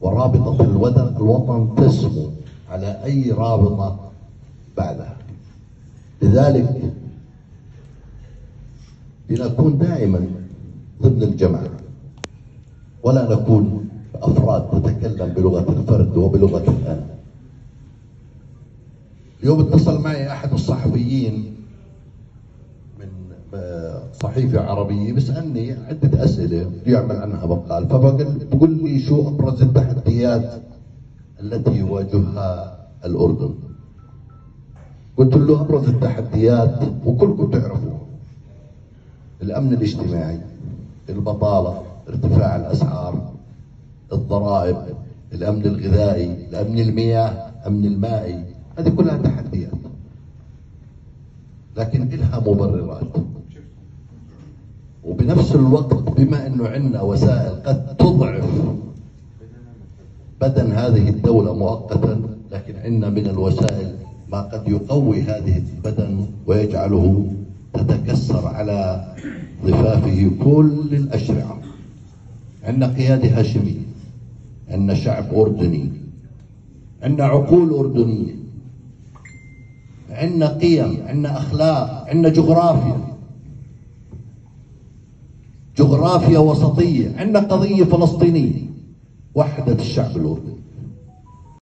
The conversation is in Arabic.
ورابطة الوطن تسمو على أي رابطة بعدها. لذلك لنكون دائما ضمن الجماعة، ولا نكون أفراد تتكلم بلغة الفرد وبلغة الأنا. اليوم اتصل معي أحد الصحفيين من صحيفة عربية بيسألني عدة أسئلة يعمل عنها مقال، فبقول لي شو أبرز التحديات التي يواجهها الأردن؟ قلت له أبرز التحديات وكلكم تعرفوا: الأمن الاجتماعي، البطالة، ارتفاع الأسعار، الضرائب، الأمن الغذائي، الأمن المياه، أمن المائي. هذه كلها تحديات، لكن لها مبررات. وبنفس الوقت بما أنه عندنا وسائل قد تضعف بدن هذه الدولة مؤقتا، لكن عندنا من الوسائل ما قد يقوي هذه البدن ويجعله تتكسر على ضفافه كل الأشرعة. عندنا قيادة هاشمية، عندنا شعب أردني، عندنا عقول أردنية، عندنا قيم، عندنا أخلاق، عندنا جغرافيا وسطية، عندنا قضية فلسطينية وحدت الشعب الأردني.